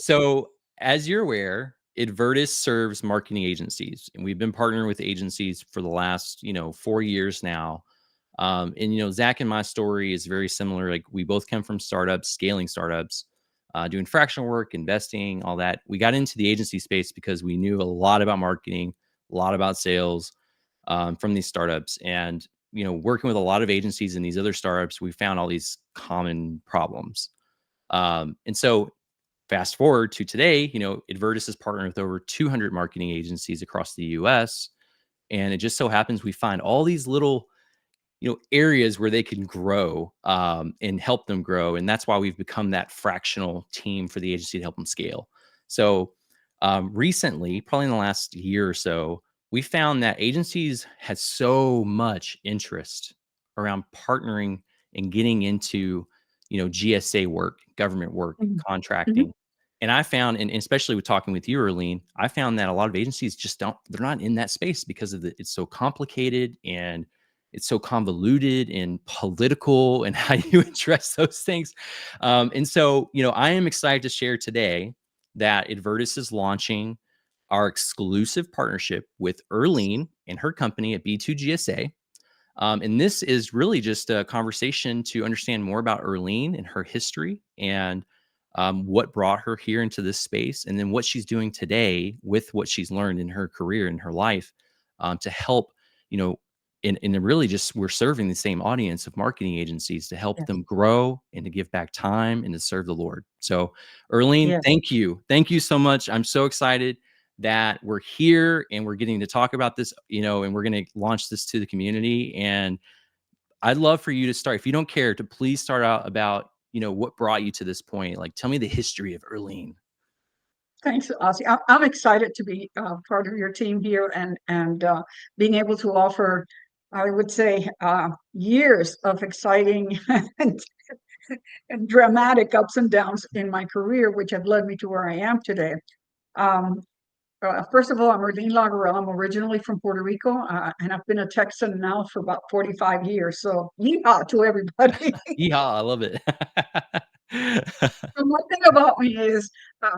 So, as you're aware, Advertis serves marketing agencies, and we've been partnering with agencies for the last, 4 years now. And Zach and my story is very similar. Like we both come from startups, scaling startups, doing fractional work, investing, all that. We got into the agency space because we knew a lot about marketing, a lot about sales from these startups, and working with a lot of agencies and these other startups, we found all these common problems. And so fast forward to today, Advertis is partnering with over 200 marketing agencies across the US. And it just so happens we find all these little, areas where they can grow and help them grow. And that's why we've become that fractional team for the agency to help them scale. So recently, probably in the last year or so, we found that agencies had so much interest around partnering and getting into, GSA work, government work, Mhm. Mhm. contracting. And I found, and especially with talking with you, Erlene, I found that a lot of agencies just they're not in that space because of it's so complicated and it's so convoluted and political and how you address those things. And so, I am excited to share today that Advertis is launching our exclusive partnership with Erlene and her company at B2GSA. And this is really just a conversation to understand more about Erlene and her history and what brought her here into this space, and then what she's doing today with what she's learned in her career and her life to help, you know, and really just we're serving the same audience of marketing agencies to help Yes. them grow and to give back time and to serve the Lord. So, Erlene, Yes. thank you. Thank you so much. I'm so excited that we're here and we're getting to talk about this, and we're going to launch this to the community. And I'd love for you to start, if you don't care, to please start out about, what brought you to this point. Like, tell me the history of Erlene. Thanks, Ozzy. I'm excited to be part of your team here and being able to offer, I would say, years of exciting and, and dramatic ups and downs in my career, which have led me to where I am today. Um, First of all, I'm Erlene Lagarelle. I'm originally from Puerto Rico, and I've been a Texan now for about 45 years. So, yeehaw to everybody. Yeehaw, I love it. And one thing about me is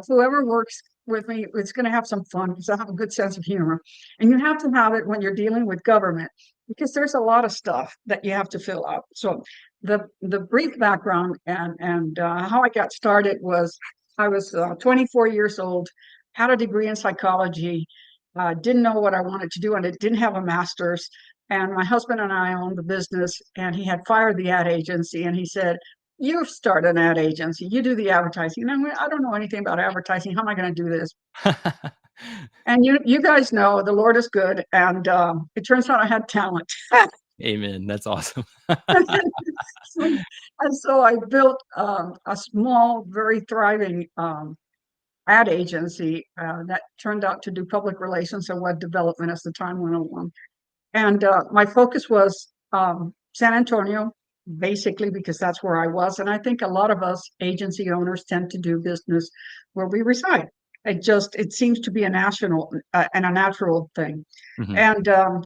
whoever works with me is going to have some fun because I have a good sense of humor. And you have to have it when you're dealing with government because there's a lot of stuff that you have to fill out. So the brief background and how I got started was I was 24 years old, had a degree in psychology, didn't know what I wanted to do, and it didn't have a master's. And my husband and I owned the business, and he had fired the ad agency, and he said, you start an ad agency, you do the advertising. And I don't know anything about advertising. How am I going to do this? And you guys know the Lord is good. And it turns out I had talent. Amen. That's awesome. And so I built a small, very thriving ad agency that turned out to do public relations and web development as the time went along. And my focus was San Antonio, basically because that's where I was. And I think a lot of us agency owners tend to do business where we reside. It seems to be a national and a natural thing. Mhm. And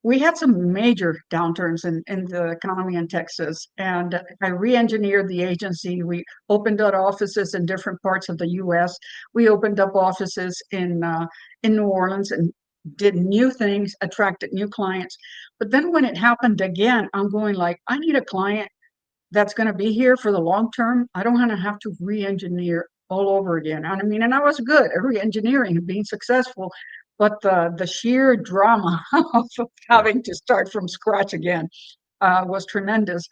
we had some major downturns in the economy in Texas. And I re-engineered the agency. We opened up offices in different parts of the US. We opened up offices in New Orleans and did new things, attracted new clients. But then when it happened again, I'm going like, I need a client that's going to be here for the long term. I don't want to have to re-engineer all over again. And I mean, and I was good at re-engineering and being successful, but the sheer drama of Yeah. having to start from scratch again was tremendous.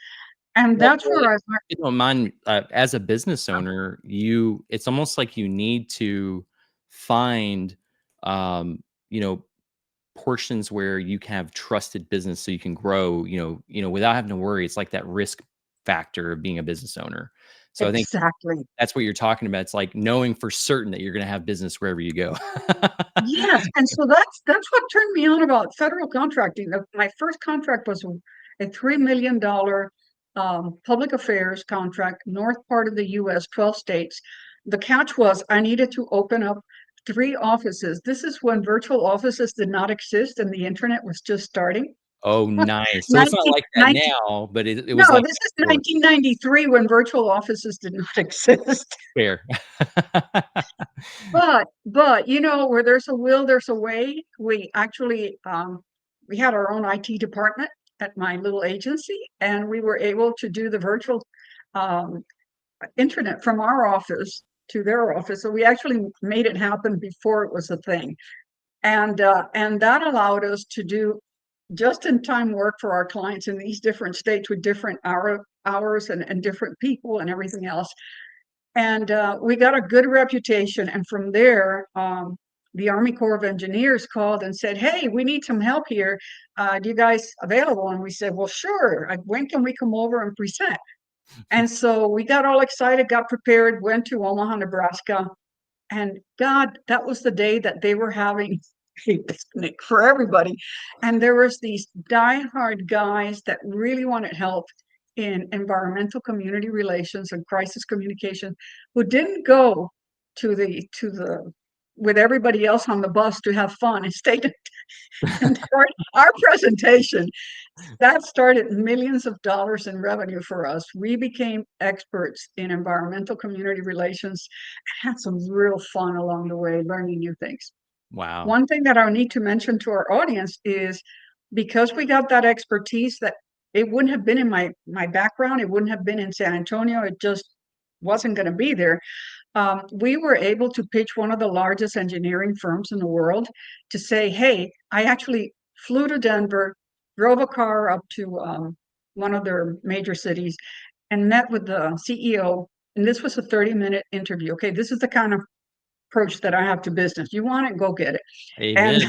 And Well, that's where I learned. if you don't mind, as a business owner, it's almost like you need to find, um, you know, portions where you can have trusted business so you can grow, without having to worry. It's like that risk factor of being a business owner. So I think Exactly. that's what you're talking about. It's like knowing for certain that you're going to have business wherever you go. Yes, and so that's what turned me on about federal contracting. My first contract was a $3 million public affairs contract, north part of the U.S., 12 states. The catch was I needed to open up 3 offices. This is when virtual offices did not exist and the internet was just starting. Oh, nice. So it's not 19, like that 19 now, but it no, was like this that is before. 1993 when virtual offices did not exist. Fair. But you know, where there's a will, there's a way. We actually we had our own IT department at my little agency, and we were able to do the virtual um, internet from our office to their office. So we actually made it happen before it was a thing, and that allowed us to do just-in-time work for our clients in these different states with different hours and different people and everything else. And we got a good reputation. And from there, the Army Corps of Engineers called and said, "Hey, we need some help here. Do you guys available?" And we said, "Well, sure. When can we come over and present?" And so we got all excited, got prepared, went to Omaha, Nebraska. And God, that was the day that they were having a picnic for everybody. And there was these diehard guys that really wanted help in environmental community relations and crisis communication, who didn't go to the with everybody else on the bus to have fun and stayed and our presentation that started millions of dollars in revenue for us. We became experts in environmental community relations, had some real fun along the way, learning new things. Wow. One thing that I need to mention to our audience is because we got that expertise, that it wouldn't have been in my background, it wouldn't have been in San Antonio, it just wasn't going to be there. We were able to pitch one of the largest engineering firms in the world to say, "Hey, I actually flew to Denver, drove a car up to one of their major cities, and met with the CEO. And this was a 30-minute interview. Okay, this is the kind of approach that I have to business. You want it, go get it." And Amen.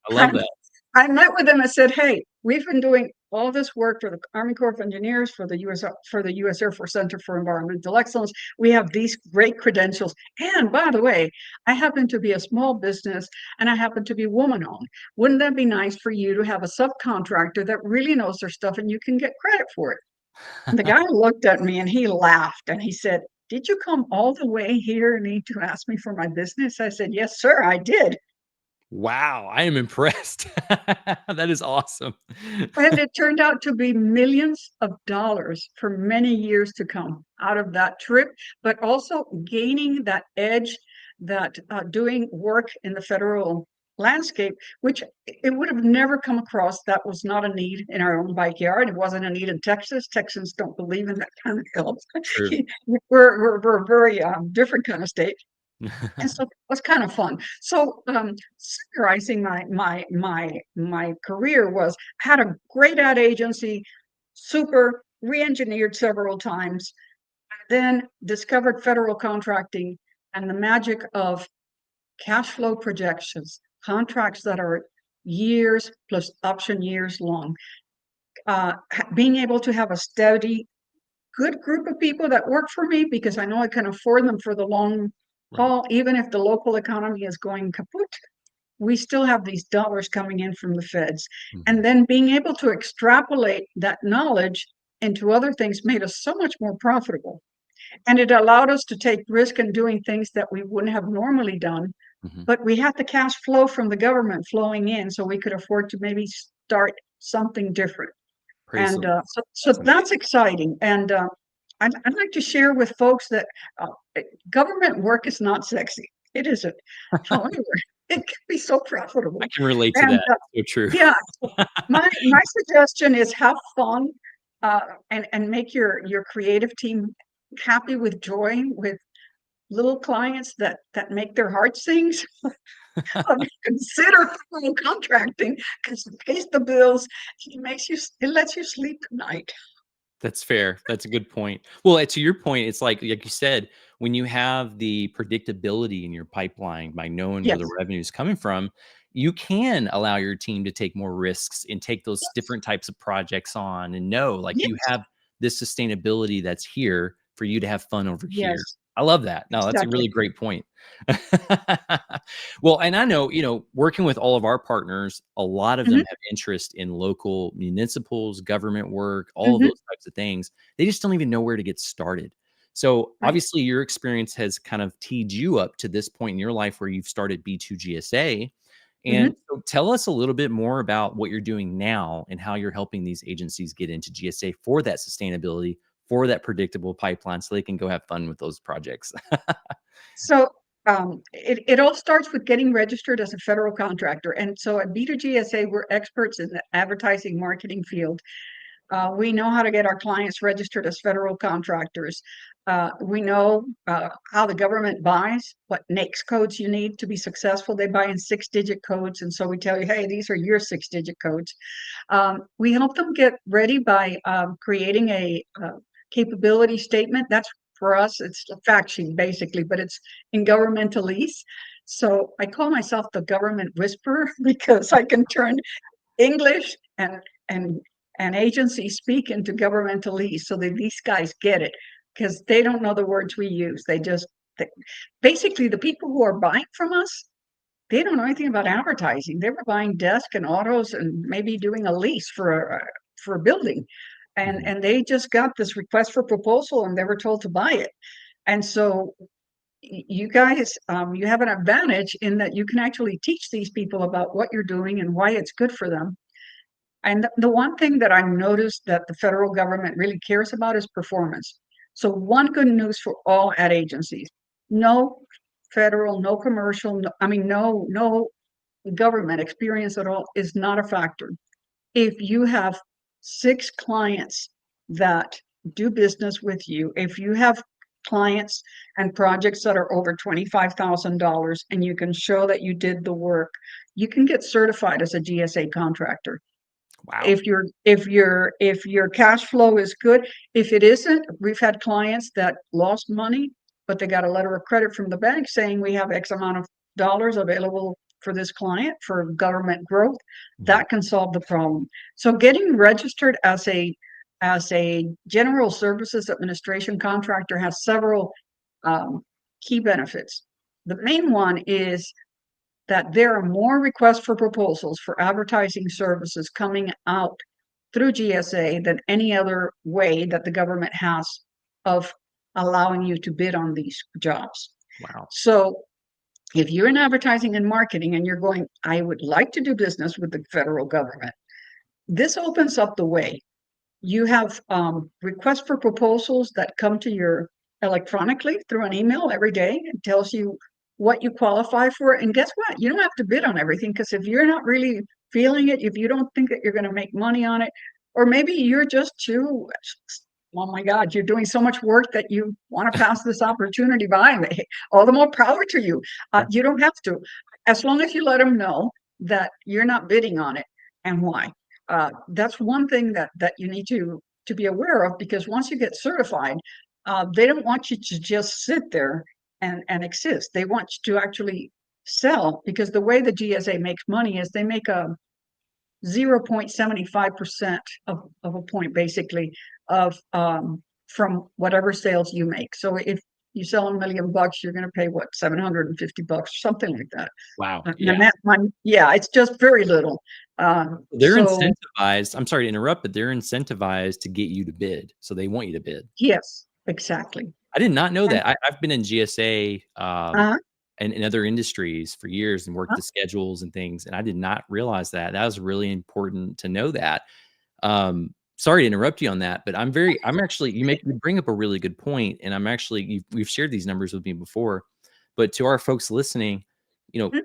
I love I, that. I met with them and said, "Hey, we've been doing all this work for the Army Corps of Engineers, for the U.S. Air Force Center for Environmental Excellence. We have these great credentials. And by the way, I happen to be a small business and I happen to be woman-owned. Wouldn't that be nice for you to have a subcontractor that really knows their stuff and you can get credit for it?" The guy looked at me and he laughed and he said, "Did you come all the way here and need to ask me for my business?" I said, "Yes, sir, I did." Wow, I am impressed. That is awesome. And it turned out to be millions of dollars for many years to come out of that trip, but also gaining that edge, that doing work in the federal landscape, which it would have never come across. That was not a need in our own backyard. It wasn't a need in Texas. Texans don't believe in that kind of help. True. We're a very different kind of state. And so it was kind of fun. So summarizing my career was, had a great ad agency, super re-engineered several times, then discovered federal contracting and the magic of cash flow projections, contracts that are years plus option years long. Being able to have a steady, good group of people that work for me because I know I can afford them for the long Right. haul, even if the local economy is going kaput. We still have these dollars coming in from the feds. Mhm. And then being able to extrapolate that knowledge into other things made us so much more profitable. And it allowed us to take risk in doing things that we wouldn't have normally done. Mhm. But we had the cash flow from the government flowing in, so we could afford to maybe start something different. Praise the And Lord. so That's that's amazing. exciting. And I'd like to share with folks that government work is not sexy. It isn't. However, it can be so I profitable. can relate to And that. So true. yeah, my suggestion is have fun uh, and make your creative team happy with joy, with little clients that make their heart sing. Consider federal contracting because it pays the bills. It lets you sleep at night. That's fair. That's a good point. Well, to your point, it's like you said, when you have the predictability in your pipeline by knowing where the Yes. revenue is coming from, you can allow your team to take more risks and take those Yes. different types of projects on and know like you Yes. have this sustainability that's here for you to have fun over here. Yes. I love that. No, that's a Exactly. really great point. Well, and I know, working with all of our partners, a lot of them Mhm. have interest in local municipals, government work, all of Mhm. those types of things. They just don't even know where to get started. So Right. obviously your experience has kind of teed you up to this point in your life where you've started B2GSA. And so tell us a little bit more about what you're doing now and how you're helping these agencies get into GSA for that sustainability, for that predictable pipeline so they can go have fun with those projects. So it all starts with getting registered as a federal contractor. And so at B2GSA, we're experts in the advertising marketing field. We know how to get our clients registered as federal contractors. We know how the government buys, what NAICS codes you need to be successful. They buy in 6-digit codes. And so we tell you, hey, these are your 6-digit codes. We help them get ready by creating a capability statement. That's for us, it's a fact sheet basically, but it's in governmentalese. So I call myself the government whisperer because I can turn English and agency speak into governmentalese so that these guys get it, because they don't know the words we use. Basically the people who are buying from us, they don't know anything about advertising. They were buying desk and autos and maybe doing a lease for a building. And they just got this request for proposal and they were told to buy it. And so you guys, you have an advantage in that you can actually teach these people about what you're doing and why it's good for them. And the one thing that I've noticed that the federal government really cares about is performance. So one good news for all ad agencies: no federal, no commercial, no government experience at all is not a factor. If you have 6 clients that do business with you, if you have clients and projects that are over $25,000 and you can show that you did the work, you can get certified as a GSA contractor. Wow. If your cash flow is good. If it isn't, we've had clients that lost money, but they got a letter of credit from the bank saying we have X amount of dollars available for this client for government growth. That can solve the problem. So getting registered as a general services administration contractor has several key benefits. The main one is that there are more requests for proposals for advertising services coming out through GSA than any other way that the government has of allowing you to bid on these jobs. Wow. So if you're in advertising and marketing and you're going, I would like to do business with the federal government, this opens up the way. You have requests for proposals that come to your electronically through an email every day. It tells you what you qualify for. And guess what? You don't have to bid on everything, because if you're not really feeling it, if you don't think that you're going to make money on it, or maybe you're just too, oh my God, you're doing so much work that you want to pass this opportunity by, all the more power to you. Yeah. You don't have to, as long as you let them know that you're not bidding on it and why. That's one thing that you need to be aware of, because once you get certified, they don't want you to just sit there and exist. They want you to actually sell, because the way the GSA makes money is they make a 0.75% of a point, basically, of from whatever sales you make. So if you sell $1 million, you're going to pay what, $750, something like that. Wow. Yeah. And that one, yeah, it's just very little. They're So incentivized. I'm sorry to interrupt, but they're incentivized to get you to bid. So they want you to bid. yes, exactly. I did not know And that. I've been in GSA uh, and in other industries for years and worked uh, the schedules and things. And I did not realize that. That was really important to know that. Sorry to interrupt you on that, but I'm actually, you bring up a really good point, and I'm actually, we've shared these numbers with me before, but to our folks listening, you know, mm,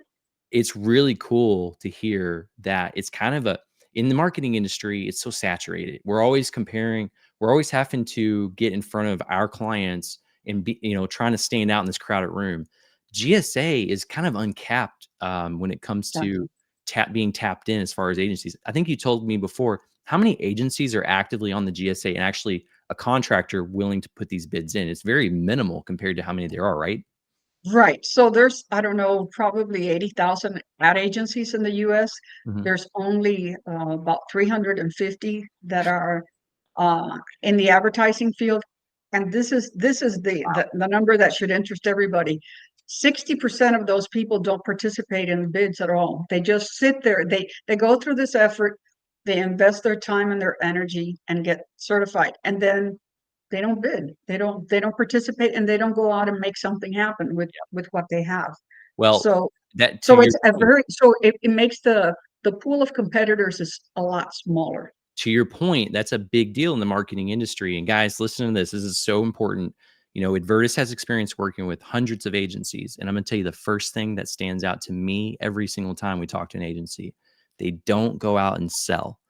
it's really cool to hear that it's kind of in the marketing industry, it's so saturated. We're always comparing, we're always having to get in front of our clients and be, trying to stand out in this crowded room. GSA is kind of uncapped when it comes to exactly. being tapped in as far as agencies. I think you told me before, how many agencies are actively on the GSA and actually a contractor willing to put these bids in? It's very minimal compared to how many there are, right? Right. So there's, I don't know, probably 80,000 ad agencies in the US. Mhm. There's only about 350 that are in the advertising field. And this is the number that should interest everybody. 60% of those people don't participate in the bids at all. They just sit there. They go through this effort, they invest their time and their energy and get certified. And then they don't bid. They don't participate, and they don't go out and make something happen with what they have. Well, So that to So your it's a point, very, so it makes the pool of competitors is a lot smaller. that's a big deal in the marketing industry. And guys, listen to this. This is so important. Advertis has experience working with hundreds of agencies. And I'm going to tell you the first thing that stands out to me every single time we talk to an agency: they don't go out and sell.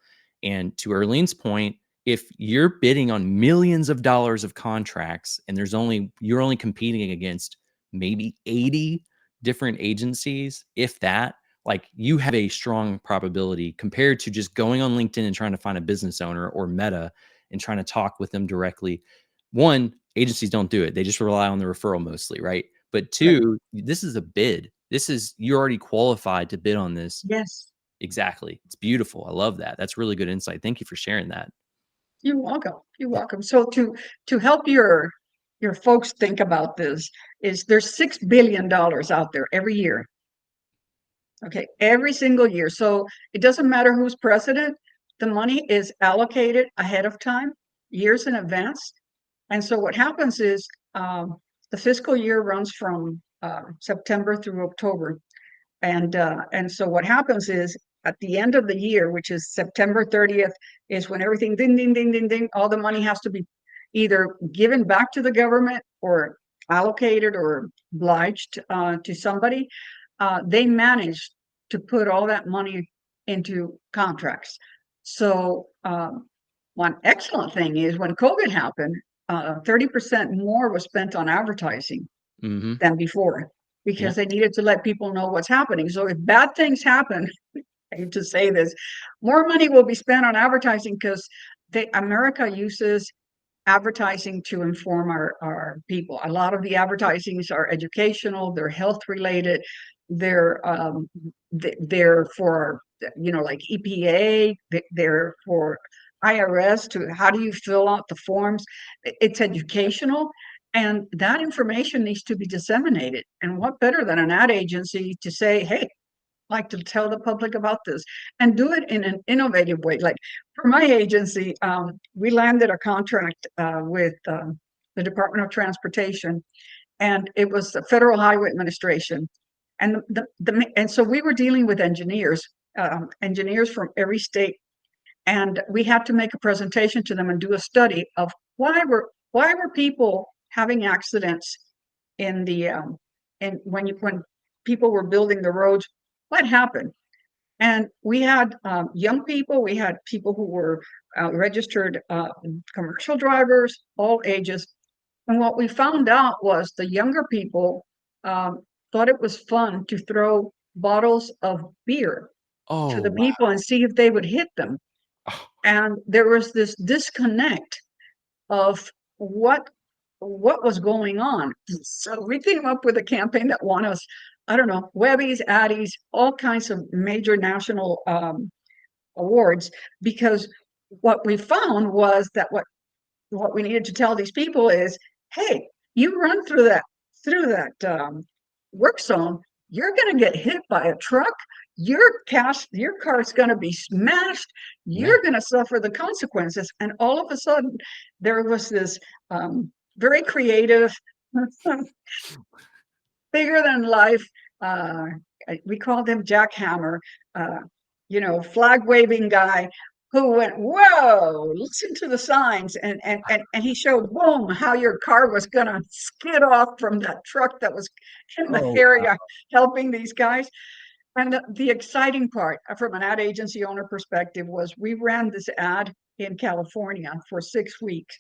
And to Erlene's point, if you're bidding on millions of dollars of contracts and you're only competing against maybe 80 different agencies, if that, like, you have a strong probability compared to just going on LinkedIn and trying to find a business owner or Meta and trying to talk with them directly. One, agencies don't do it. They just rely on the referral mostly, right? But Right. two, this is a bid. You're already qualified to bid on this. Yes. Exactly. It's beautiful. I love that. That's really good insight. Thank you for sharing that. You're welcome. You're welcome. So to help your folks think about this, is there's $6 billion out there every year. Okay, every single year. So it doesn't matter who's president, the money is allocated ahead of time, years in advance. And so what happens is, the fiscal year runs from September through October. And so what happens is, at the end of the year, which is September 30th, is when everything ding, ding, ding, ding, ding, all the money has to be either given back to the government or allocated or obliged to somebody. They manage to put all that money into contracts. So one excellent thing is, when COVID happened, 30% more was spent on advertising Mm-hmm. than before, Yeah. because they needed to let people know what's happening. So if bad things happen, I hate to say this, more money will be spent on advertising, because America uses advertising to inform our people. A lot of the advertisings are educational, they're health related, they're they're for, like EPA, they're for IRS, to how do you fill out the forms. It's educational, and that information needs to be disseminated. And what better than an ad agency to say, hey, like to tell the public about this, and do it in an innovative way. Like for my agency, we landed a contract with the Department of Transportation, and it was the Federal Highway Administration. And and so we were dealing with engineers from every state, and we had to make a presentation to them and do a study of why were people having accidents in the and when people were building the roads, what happened. And we had young people, we had people who were registered commercial drivers, all ages. And what we found out was the younger people thought it was fun to throw bottles of beer to Oh, the wow. people and see if they would hit them. Oh, And there was this disconnect of what was going on. So we came up with a campaign that won us, I don't know, Webbies, Addies, all kinds of major national awards, because what we found was that what we needed to tell these people is, hey, you run through that work zone, you're going to get hit by a truck, your car's going to be smashed, man. you're going to suffer the consequences. And all of a sudden, there was this very creative, bigger than life. Uh, we called him Jack Hammer, uh, flag waving guy, who went, "Whoa! Listen to the signs," and he showed, boom, how your car was going to skid off from that truck that was in the Oh, wow. area helping these guys. And the exciting part, from an ad agency owner perspective, was we ran this ad in California for 6 weeks,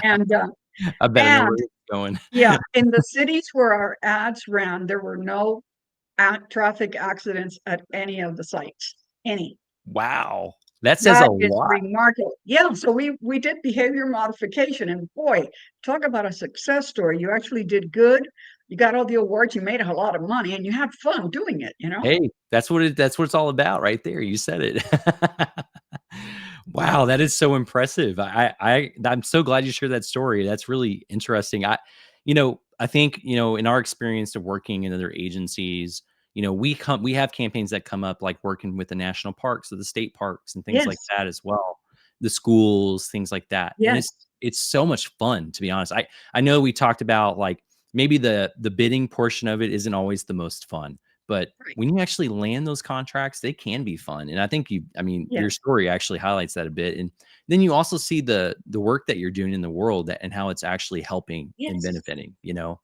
and I bet I know where and it's going. yeah, in the cities where our ads ran, there were no traffic accidents at any of the sites. Any. Wow. That says a That is lot. remarkable. Yeah, so we did behavior modification, and boy, talk about a success story. You actually did good. You got all the awards. You made a lot of money, and you had fun doing it. Hey, that's what it's all about right there. You said it. Wow, that is so impressive. I'm so glad you shared that story. That's really interesting. I think, in our experience of working in other agencies, we have campaigns that come up, like working with the national parks or the state parks and things like Yes, that as well. The schools, things like that. And yes, it's so much fun, to be honest. I know we talked about, like, maybe the bidding portion of it isn't always the most fun, But Right. when you actually land those contracts, they can be fun. And I think I mean, your Yes. story actually highlights that a bit. And then you also see the work that you're doing in the world and how it's actually helping and Yes. benefiting, you know?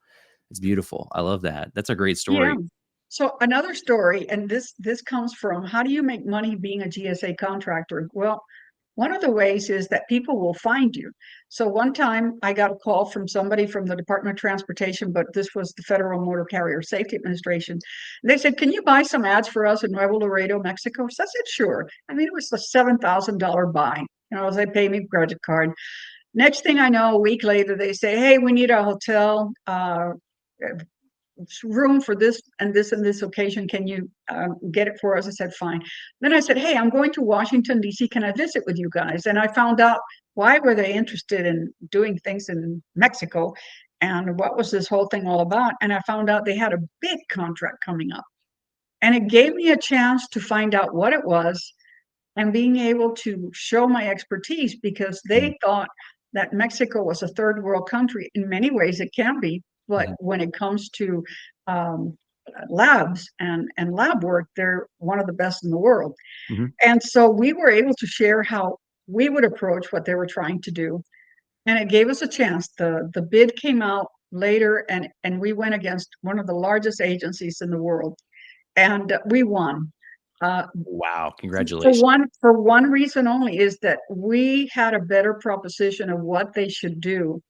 It's beautiful. I love that. That's a great Yeah. story. So another story, and this comes from how do you make money being a GSA contractor? Well, one of the ways is that people will find you. So one time I got a call from somebody from the Department of Transportation, but this was the Federal Motor Carrier Safety Administration. They said, "Can you buy some ads for us in Nuevo Laredo, Mexico?" So I said, "Sure." I mean, it was a $7,000 buy. You know, they pay me credit card. Next thing I know, a week later, they say, "Hey, we need a hotel room for this and this and this occasion. Can you get it for us?" I said, "Fine." Then I said, "Hey, I'm going to Washington, D.C. Can I visit with you guys?" And I found out why were they interested in doing things in Mexico and what was this whole thing all about. And I found out they had a big contract coming up. And it gave me a chance to find out what it was and being able to show my expertise because Mhm, they thought that Mexico was a third world country. In many ways, it can be, but mhm, when it comes to um, labs and lab work, they're one of the best in the world. mhm. And so we were able to share how we would approach what they were trying to do, and it gave us a chance. The bid came out later, and we went against one of the largest agencies in the world, and we won. Uh, Wow, for congratulations. one reason only is that we had a better proposition of what they should do.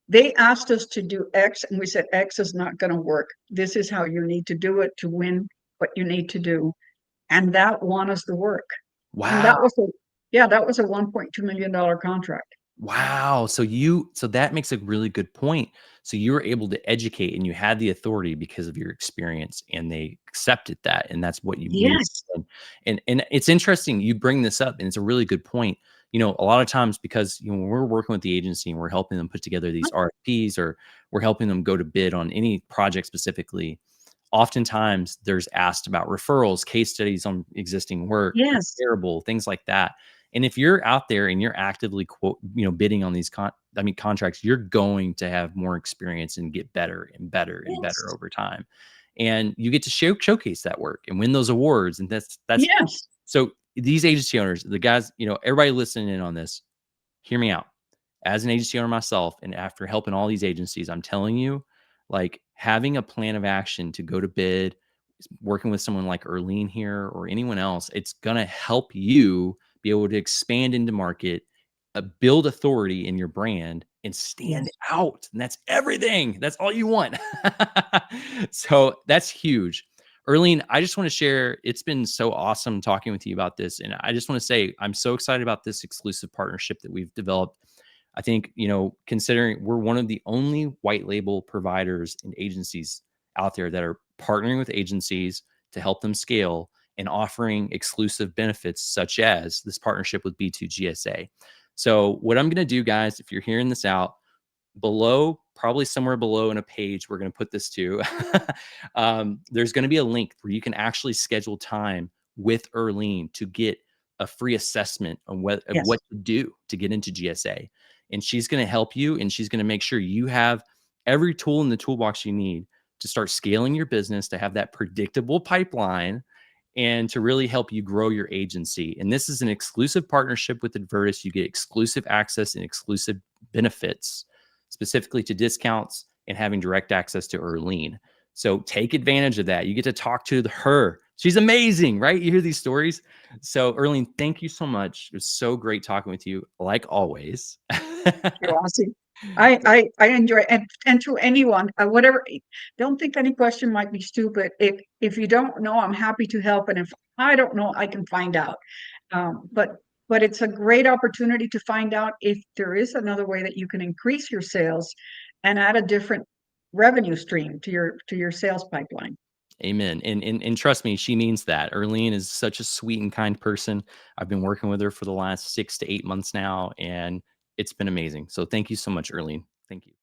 They asked us to do X, and we said X is not going to work. This is how you need to do it to win what you need to do, and that won us the work. And Wow. that was a yeah, that was a $1.2 million contract. Wow. So that makes a really good point. So you were able to educate and you had the authority because of your experience and they accepted that and that's what you needed. Yes, And it's interesting you bring this up and it's a really good point. You know, a lot of times because when we're working with the agency and we're helping them put together these RFPs or we're helping them go to bid on any project specifically, oftentimes there's asked about referrals, case studies on existing work, yes, comparable, things like that. And if you're out there and you're actively bidding on these contracts, you're going to have more experience and get better and better and better yes, over time. And you get to showcase that work and win those awards. And that's yes, so these agency owners, the guys, everybody listening in on this, hear me out. As an agency owner myself, and after helping all these agencies, I'm telling you, like having a plan of action to go to bid, working with someone like Erlene here or anyone else, it's going to help you be able to expand into market, build authority in your brand and stand yes. out. And that's everything. That's all you want. So that's huge. Erlene, I just want to share, it's been so awesome talking with you about this. And I just want to say, I'm so excited about this exclusive partnership that we've developed. I think, considering we're one of the only white label providers and agencies out there that are partnering with agencies to help them scale and offering exclusive benefits such as this partnership with B2GSA. So, what I'm going to do, guys, if you're hearing this out, below, probably somewhere below in a page, we're going to put this to. There's going to be a link where you can actually schedule time with Erlene to get a free assessment on Yes. what to do to get into GSA. And she's going to help you and she's going to make sure you have every tool in the toolbox you need to start scaling your business, to have that predictable pipeline and to really help you grow your agency. And this is an exclusive partnership with Advirtis. You get exclusive access and exclusive benefits specifically to discounts and having direct access to Erlene. So take advantage of that. You get to talk to her. She's amazing, right? You hear these stories. So Erlene, thank you so much. It was so great talking with you, like always. You're awesome. I enjoy and to anyone, whatever, don't think any question might be stupid. If you don't know, I'm happy to help, and if I don't know, I can find out. But it's a great opportunity to find out if there is another way that you can increase your sales and add a different revenue stream to your sales pipeline. Amen. And trust me, she means that. Erlene is such a sweet and kind person. I've been working with her for the last 6 to 8 months now, and it's been amazing. So thank you so much, Erlene. Thank you.